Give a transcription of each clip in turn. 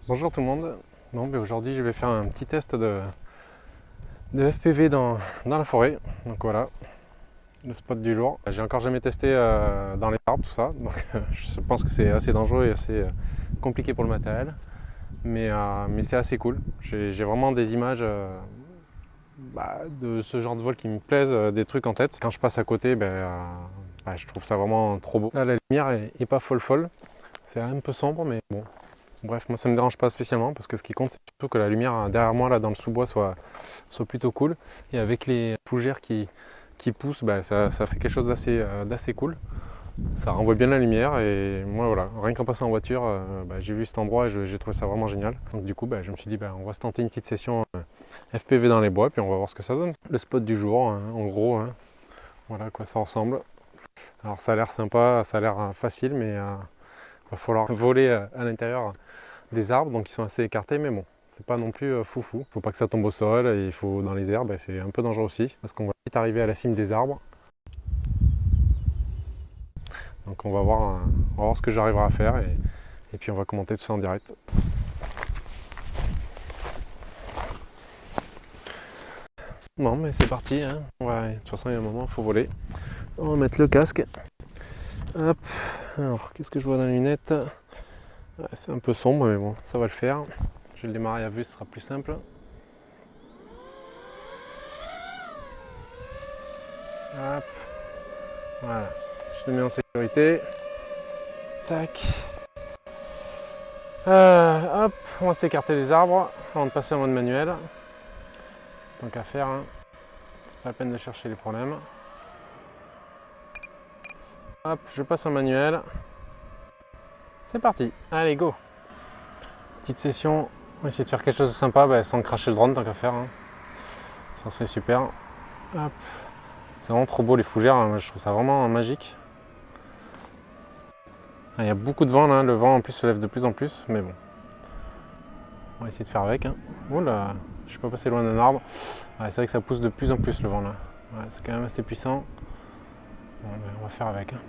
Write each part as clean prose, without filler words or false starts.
Bonjour tout le monde. Aujourd'hui je vais faire un petit test de FPV dans la forêt. Donc voilà, le spot du jour. J'ai encore jamais testé dans les arbres tout ça, donc je pense que c'est assez dangereux et assez compliqué pour le matériel. Mais c'est assez cool. J'ai vraiment des images de ce genre de vol qui me plaisent, des trucs en tête. Quand je passe à côté, je trouve ça vraiment trop beau. Là la lumière est pas folle. C'est un peu sombre mais bon. Bref, moi ça me dérange pas spécialement parce que ce qui compte c'est surtout que la lumière derrière moi là dans le sous-bois soit plutôt cool. Et avec les fougères qui poussent, ça fait quelque chose d'assez cool. Ça renvoie bien la lumière et moi voilà, rien qu'en passant en voiture, j'ai vu cet endroit et j'ai trouvé ça vraiment génial. Donc du coup je me suis dit on va se tenter une petite session FPV dans les bois puis on va voir ce que ça donne. Le spot du jour hein, en gros, hein, voilà à quoi ça ressemble. Alors ça a l'air sympa, ça a l'air facile mais va falloir voler à l'intérieur des arbres, donc ils sont assez écartés, mais bon, c'est pas non plus foufou. Faut pas que ça tombe au sol, et il faut dans les herbes, c'est un peu dangereux aussi, parce qu'on va vite arriver à la cime des arbres. Donc on va voir ce que j'arriverai à faire, et puis on va commenter tout ça en direct. Bon, mais c'est parti, hein. De toute façon il y a un moment, il faut voler. On va mettre le casque. Hop, alors qu'est-ce que je vois dans les lunettes? C'est un peu sombre, mais bon, ça va le faire. Je vais le démarrer à vue, ce sera plus simple. Hop, voilà, je le mets en sécurité. Tac. Hop, on va s'écarter des arbres avant de passer en mode manuel. Tant qu'à faire, hein. C'est pas la peine de chercher les problèmes. Hop, je passe en manuel. C'est parti, allez go. Petite session, on va essayer de faire quelque chose de sympa sans cracher le drone tant qu'à faire. Hein. Ça c'est super. Hop. C'est vraiment trop beau les fougères, hein. Je trouve ça vraiment magique. Il y a beaucoup de vent là, le vent en plus se lève de plus en plus, mais bon. On va essayer de faire avec. Hein. Oula, je suis pas passé loin d'un arbre. C'est vrai que ça pousse de plus en plus le vent là. C'est quand même assez puissant. Bon, on va faire avec. Hein.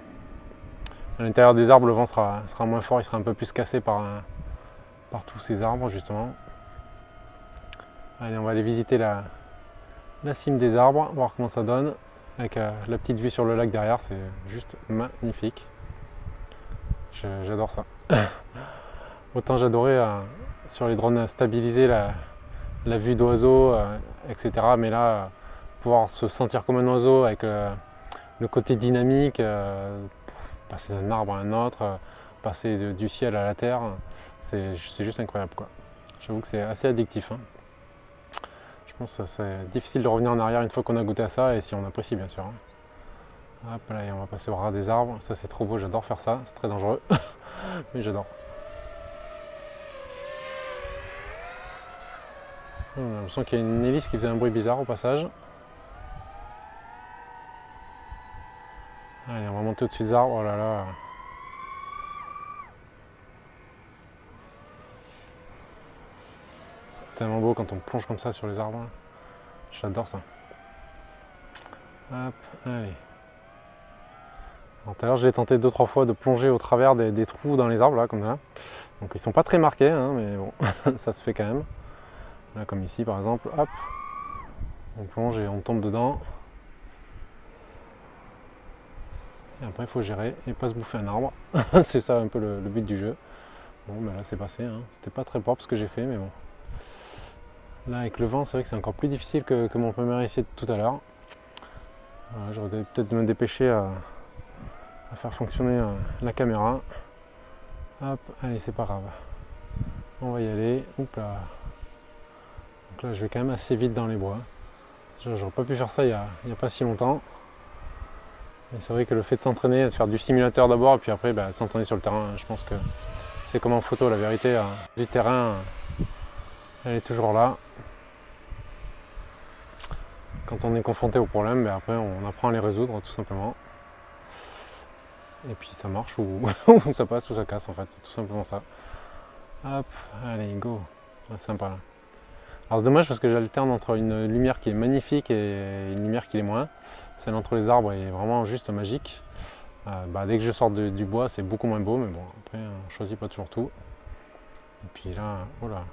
À l'intérieur des arbres, le vent sera moins fort, il sera un peu plus cassé par tous ces arbres justement. Allez, on va aller visiter la cime des arbres, voir comment ça donne. Avec la petite vue sur le lac derrière, c'est juste magnifique. J'adore ça. Autant j'adorais sur les drones stabiliser la vue d'oiseau, etc. Mais là, pouvoir se sentir comme un oiseau avec le côté dynamique, passer d'un arbre à un autre, passer du ciel à la terre, c'est juste incroyable, quoi. J'avoue que c'est assez addictif. Hein. Je pense que c'est difficile de revenir en arrière une fois qu'on a goûté à ça et si on apprécie, bien sûr. Hein. Hop là, et on va passer au ras des arbres. Ça, c'est trop beau, j'adore faire ça. C'est très dangereux, mais j'adore. On a l'impression qu'il y a une hélice qui faisait un bruit bizarre au passage. Allez, on va monter au-dessus des arbres. Oh là là. C'est tellement beau quand on plonge comme ça sur les arbres. J'adore ça. Hop, allez. Tout à l'heure, j'ai tenté 2-3 fois de plonger au travers des trous dans les arbres, là, comme ça. Donc ils sont pas très marqués, hein, mais bon, ça se fait quand même. Là, comme ici, par exemple, hop, on plonge et on tombe dedans. Et après, il faut gérer et pas se bouffer un arbre. C'est ça un peu le but du jeu. Bon, là, c'est passé. Hein. C'était pas très propre ce que j'ai fait, mais bon. Là, avec le vent, c'est vrai que c'est encore plus difficile que mon premier essai de tout à l'heure. J'aurais peut-être me dépêcher à faire fonctionner la caméra. Hop, allez, c'est pas grave. On va y aller. Oups là. Donc là, je vais quand même assez vite dans les bois. J'aurais pas pu faire ça il y a pas si longtemps. Mais c'est vrai que le fait de s'entraîner, de faire du simulateur d'abord, et puis après de s'entraîner sur le terrain, je pense que c'est comme en photo, la vérité du terrain, elle est toujours là. Quand on est confronté aux problèmes, après on apprend à les résoudre tout simplement. Et puis ça marche ou ça passe ou ça casse en fait, c'est tout simplement ça. Hop, allez, go. Sympa là. Alors c'est dommage parce que j'alterne entre une lumière qui est magnifique et une lumière qui l'est moins. Celle entre les arbres est vraiment juste magique. Dès que je sors du bois, c'est beaucoup moins beau, mais bon, après on choisit pas toujours tout. Et puis là, oh là,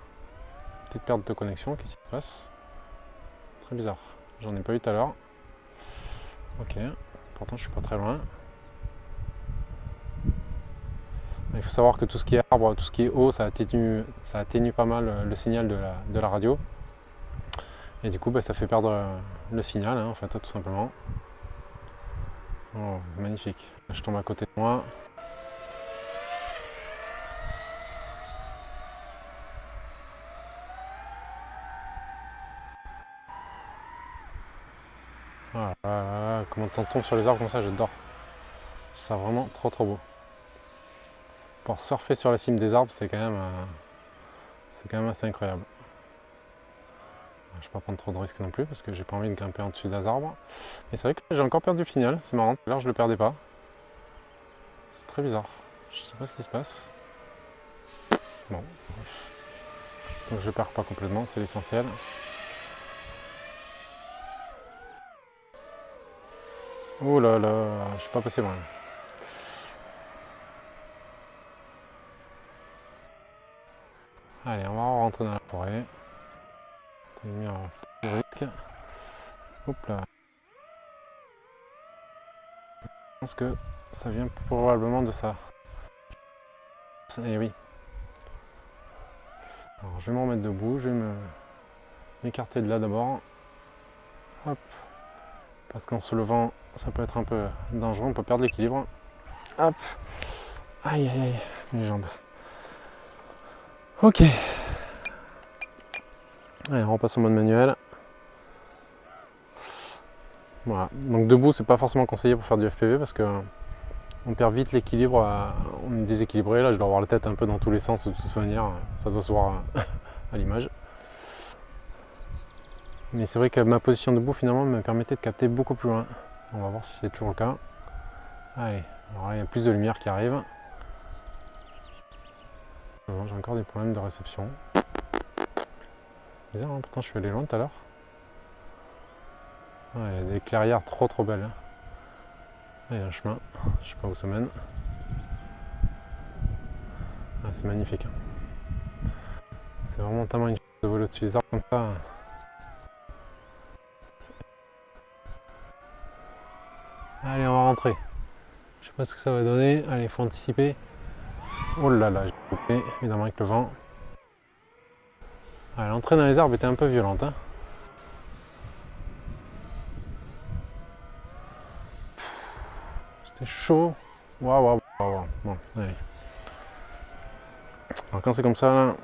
petite perte de connexion, qu'est-ce qui se passe? Très bizarre, j'en ai pas eu tout à l'heure. Ok, pourtant je suis pas très loin. Il faut savoir que tout ce qui est arbre, tout ce qui est eau, ça atténue pas mal le signal de la radio. Et du coup, ça fait perdre le signal, en fait, tout simplement. Oh, magnifique. Je tombe à côté de moi. Ah là là, comment on tombe sur les arbres comme ça, j'adore. C'est vraiment trop trop beau. Pour surfer sur la cime des arbres, c'est quand même assez incroyable. Je ne vais pas prendre trop de risques non plus parce que j'ai pas envie de grimper en dessus des arbres. Et c'est vrai que j'ai encore perdu le signal, c'est marrant. Là, je le perdais pas. C'est très bizarre. Je sais pas ce qui se passe. Bon, donc je ne perds pas complètement, c'est l'essentiel. Oh là là, je suis pas passé loin. Allez, on va rentrer dans la forêt. T'as mis un petit risque. Hop là. Je pense que ça vient probablement de ça. Et oui. Alors je vais me remettre debout, je vais m'écarter de là d'abord. Hop. Parce qu'en se levant, ça peut être un peu dangereux, on peut perdre l'équilibre. Hop. Aïe aïe aïe, mes jambes. Ok. Allez, on repasse au mode manuel. Voilà. Donc debout, c'est pas forcément conseillé pour faire du FPV parce que on perd vite l'équilibre, on est déséquilibré. Là, je dois avoir la tête un peu dans tous les sens de toute manière, ça doit se voir à l'image. Mais c'est vrai que ma position debout finalement me permettait de capter beaucoup plus loin. On va voir si c'est toujours le cas. Allez, alors là, il y a plus de lumière qui arrive. J'ai encore des problèmes de réception. Bizarre, hein, pourtant je suis allé loin tout à l'heure. Il y a des clairières trop trop belles. Il y a un chemin, je sais pas où ça mène. Ah, c'est magnifique. C'est vraiment tellement une chance de voler au-dessus des arbres comme ça. Allez, on va rentrer. Je sais pas ce que ça va donner. Allez, il faut anticiper. Oh là là, j'ai coupé, évidemment avec le vent. Ah, l'entrée dans les arbres était un peu violente. Hein. C'était chaud. Waouh, waouh, waouh. Bon, allez. Alors quand c'est comme ça, là,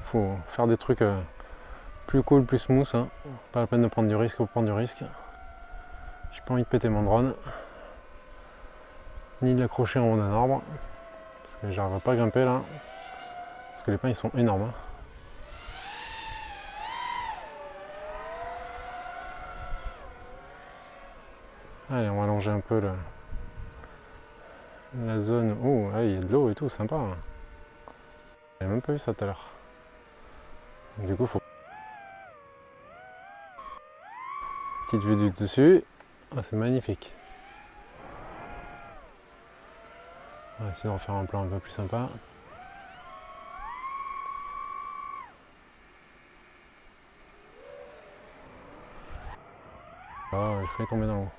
faut faire des trucs plus cool, plus smooth. Hein. Pas la peine de prendre du risque pour prendre du risque. J'ai pas envie de péter mon drone. Ni de l'accrocher en haut d'un arbre. Parce que j'arriverai pas à grimper là. Parce que les pins ils sont énormes. Hein. Allez, on va allonger un peu la zone. Oh, il y a de l'eau et tout, sympa. Hein. J'avais même pas vu ça tout à l'heure. Du coup, faut. Petite vue du dessus. Ah, c'est magnifique. On va essayer de refaire un plan un peu plus sympa. Oh, il fallait tomber dans l'eau.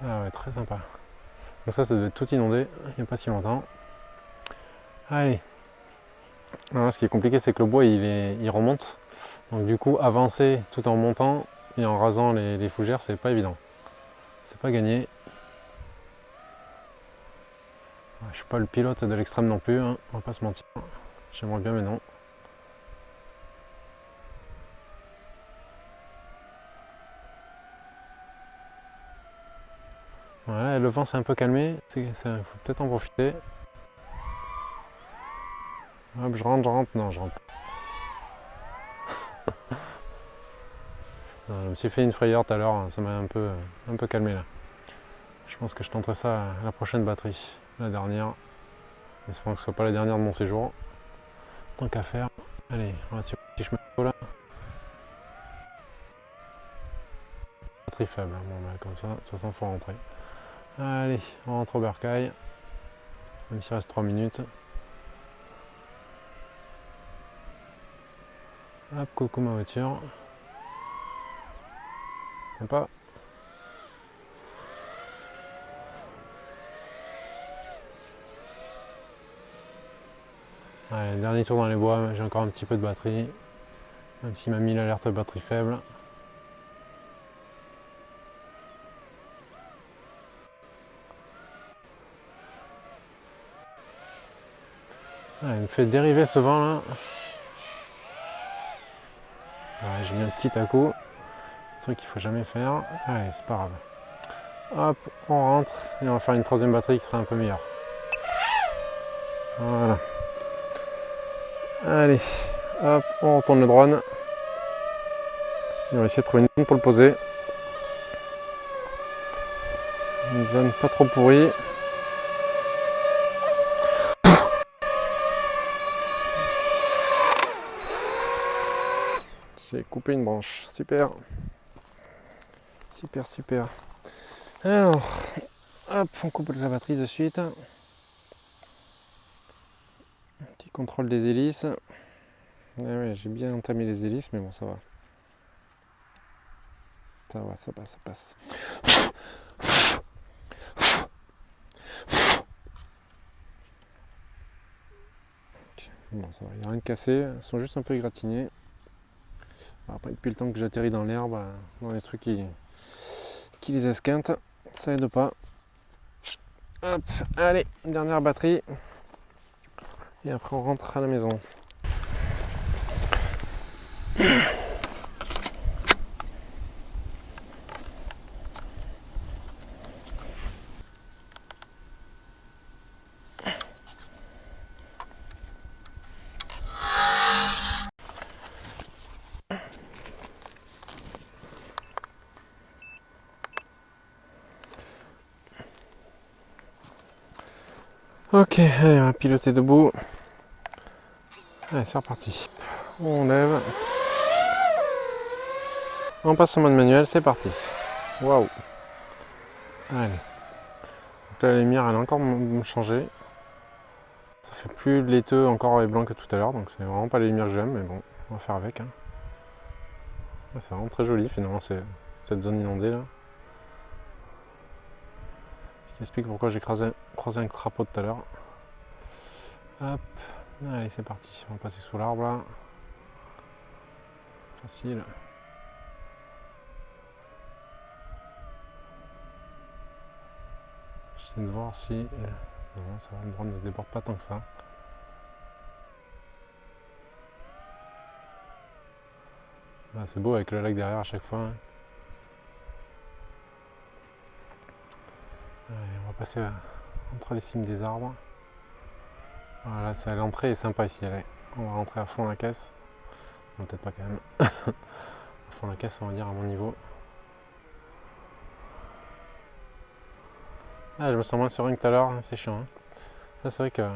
Ah ouais, très sympa. Donc ça devait être tout inondé il n'y a pas si longtemps. Allez. Alors, ce qui est compliqué, c'est que le bois il remonte. Donc du coup, avancer tout en montant et en rasant les fougères, c'est pas évident. C'est pas gagné. Je suis pas le pilote de l'extrême non plus, hein, on va pas se mentir. J'aimerais bien, mais non. Voilà, le vent s'est un peu calmé, il faut peut-être en profiter. Hop, je rentre, non, je rentre. Non, je me suis fait une frayeur tout à l'heure, ça m'a un peu calmé là. Je pense que je tenterai ça à la prochaine batterie, la dernière. Espérons que ce soit pas la dernière de mon séjour. Tant qu'à faire. Allez, on va sur le petit chemin là. Batterie faible, bon bah comme ça, de toute façon faut rentrer. Allez, on rentre au bercail. Même s'il reste 3 minutes. Hop, coucou ma voiture. Sympa. Allez, dernier tour dans les bois, j'ai encore un petit peu de batterie. Même s'il m'a mis l'alerte batterie faible. Ah, il me fait dériver ce vent là. Ouais, j'ai mis un petit à coup. Truc qu'il faut jamais faire. Allez, c'est pas grave. Hop, on rentre et on va faire une troisième batterie qui sera un peu meilleure. Voilà. Allez, hop, on retourne le drone. Et on va essayer de trouver une zone pour le poser. Une zone pas trop pourrie. J'ai coupé une branche. Super. Super, super. Alors, hop, on coupe la batterie de suite. Un petit contrôle des hélices. Ah ouais, j'ai bien entamé les hélices, mais bon, ça va. Ça va, ça passe, ça passe. Bon, ça va, il n'y a rien de cassé. Elles sont juste un peu égratignées. Après, depuis le temps que j'atterris dans l'herbe, dans les trucs qui les esquintent, ça aide pas. Hop, allez, dernière batterie. Et après, on rentre à la maison. Ok, allez, on va piloter debout. Allez, c'est reparti. On lève. On passe au mode manuel, c'est parti. Waouh. Allez. Donc là, la lumière, elle a encore changé. Ça fait plus laiteux encore et blanc que tout à l'heure, donc c'est vraiment pas les lumières que j'aime, mais bon, on va faire avec. Hein. C'est vraiment très joli finalement, cette zone inondée là. Ce qui explique pourquoi j'ai croisé un crapaud tout à l'heure. Hop, allez c'est parti, on va passer sous l'arbre là. Facile. J'essaie de voir si... non, ça va, le drone ne se déborde pas tant que ça. Ah, c'est beau avec le lac derrière à chaque fois. Hein. Allez, on va passer entre les cimes des arbres. Voilà, l'entrée est sympa ici. Allez, on va rentrer à fond la caisse. Non, peut-être pas quand même. À fond la caisse, on va dire à mon niveau. Ah, je me sens moins serein que tout à l'heure, c'est chiant. Hein. Ça, c'est vrai que.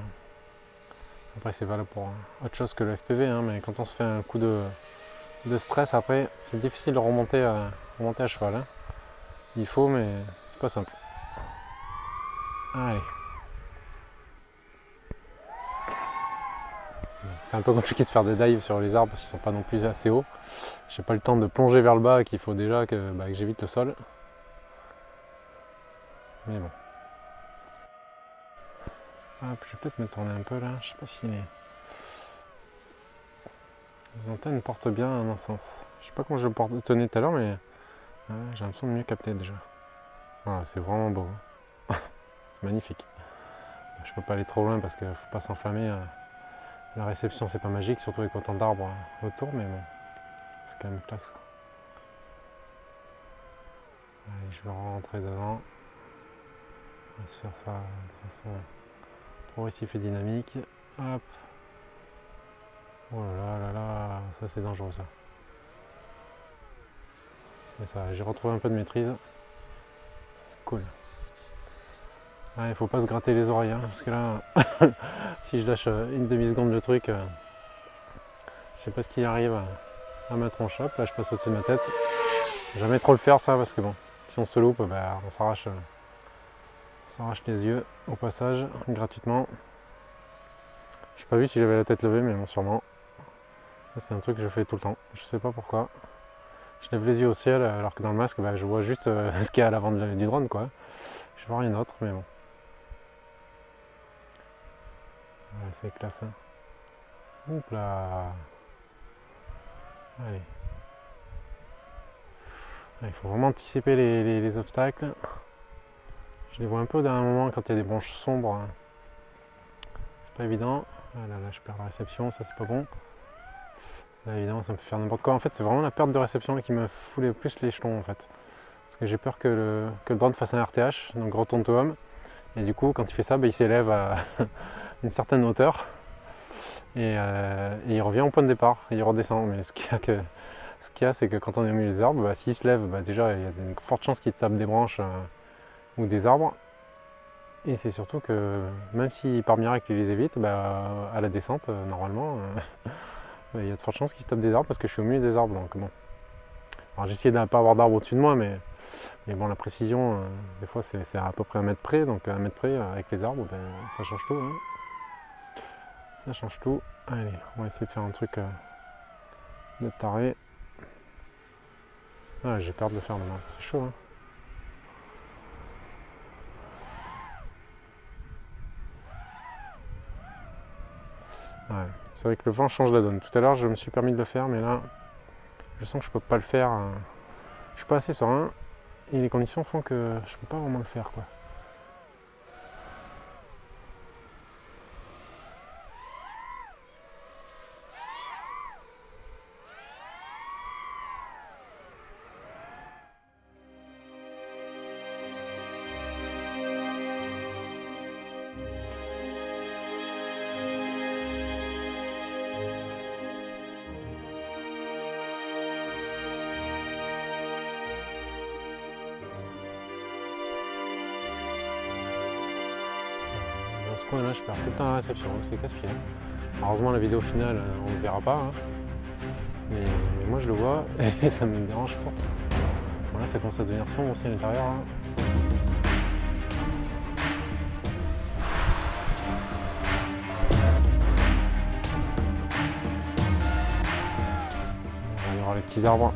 Après, c'est valable pour autre chose que le FPV, hein, mais quand on se fait un coup de stress, après, c'est difficile de remonter à cheval. Hein. Il faut, mais c'est pas simple. Allez. C'est un peu compliqué de faire des dives sur les arbres parce qu'ils sont pas non plus assez hauts. J'ai pas le temps de plonger vers le bas, qu'il faut déjà que j'évite le sol. Mais bon. Hop, je vais peut-être me tourner un peu là. Je sais pas si les antennes portent bien en un sens. Je sais pas comment je le tenais tout à l'heure, mais j'ai l'impression de mieux capter déjà. Voilà, c'est vraiment beau. C'est magnifique. Je peux pas aller trop loin parce qu'il faut pas s'enflammer. La réception c'est pas magique, surtout avec autant d'arbres autour, mais bon, c'est quand même classe. Quoi. Allez, je vais rentrer dedans. On va se faire ça de façon progressif et dynamique. Hop. Oh là là là, ça c'est dangereux ça. Mais ça, j'ai retrouvé un peu de maîtrise. Cool. Il ne faut pas se gratter les oreilles, hein, parce que là, si je lâche une demi-seconde le truc, je sais pas ce qui arrive à ma tronche. Hop, là je passe au-dessus de ma tête. Jamais trop le faire ça, parce que bon, si on se loupe, on s'arrache les yeux au passage, gratuitement. Je n'ai pas vu si j'avais la tête levée, mais bon, sûrement. Ça c'est un truc que je fais tout le temps, je sais pas pourquoi. Je lève les yeux au ciel alors que dans le masque je vois juste ce qu'il y a à l'avant du drone quoi. Je vois rien d'autre mais bon. Ouais, c'est classe hein. Oups là. Allez. Il faut vraiment anticiper les obstacles. Je les vois un peu au dernier moment quand il y a des branches sombres. C'est pas évident. Ah là là, je perds la réception, ça c'est pas bon. Là évidemment ça me fait faire n'importe quoi. En fait c'est vraiment la perte de réception qui me fout le plus les jetons en fait. Parce que j'ai peur que le drone fasse un RTH, donc retourne to home. Et du coup quand il fait ça, il s'élève à une certaine hauteur. Et il revient au point de départ, et il redescend. Mais ce qu'il y a, c'est que quand on est au milieu des arbres, s'il se lève, déjà il y a une forte chance qu'il tape des branches ou des arbres. Et c'est surtout que même si par miracle il les évite, à la descente, normalement, il y a de fortes chances qu'il se tape des arbres parce que je suis au milieu des arbres. Donc bon. Alors j'essaie de ne pas avoir d'arbres au-dessus de moi, mais bon, la précision, des fois c'est à peu près 1 mètre près. Donc 1 mètre près avec les arbres, ça change tout. Hein. Ça change tout. Allez, on va essayer de faire un truc de taré. Ah, j'ai peur de le faire maintenant, c'est chaud. Hein. Ouais, c'est vrai que le vent change la donne. Tout à l'heure, je me suis permis de le faire, mais là, je sens que je peux pas le faire. Je suis pas assez serein et les conditions font que je peux pas vraiment le faire, quoi. Dans ce coin-là, je perds tout le temps la réception, c'est casse-pied. Heureusement, la vidéo finale, on ne le verra pas. Hein. Mais moi, je le vois et ça me dérange fort. Voilà, ça commence à devenir sombre aussi à l'intérieur. Hein. Il va y avoir les petits arbres.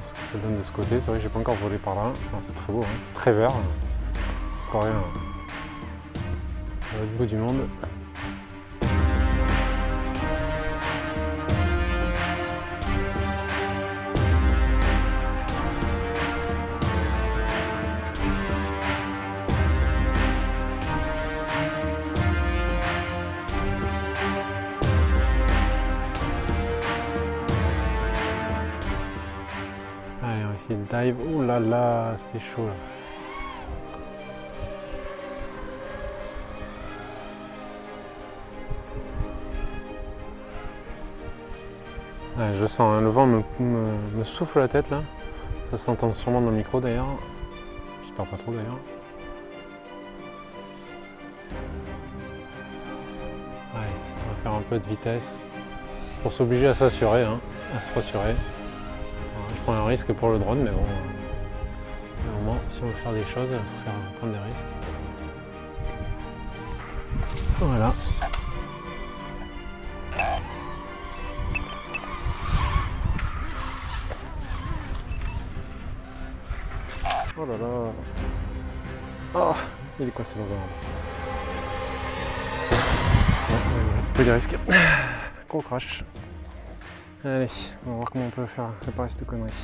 Ce que ça donne de ce côté, c'est vrai que j'ai pas encore volé par là. C'est très beau, hein. C'est très vert. On se croirait à l'autre bout du monde. Allez, on va essayer de dive. Ouh là là, c'était chaud là. Ouais, je sens, hein, le vent me souffle la tête là. Ça s'entend sûrement dans le micro d'ailleurs. J'espère pas trop d'ailleurs. Allez, on va faire un peu de vitesse pour s'obliger à s'assurer, hein, à se rassurer. Alors, je prends un risque pour le drone, mais bon, au moment, si on veut faire des choses, il faut prendre des risques. Voilà. Oh là là. Oh, il est coincé dans un arbre. Bon, peu de risques. Gros crash. Allez, on va voir comment on peut faire réparer cette connerie.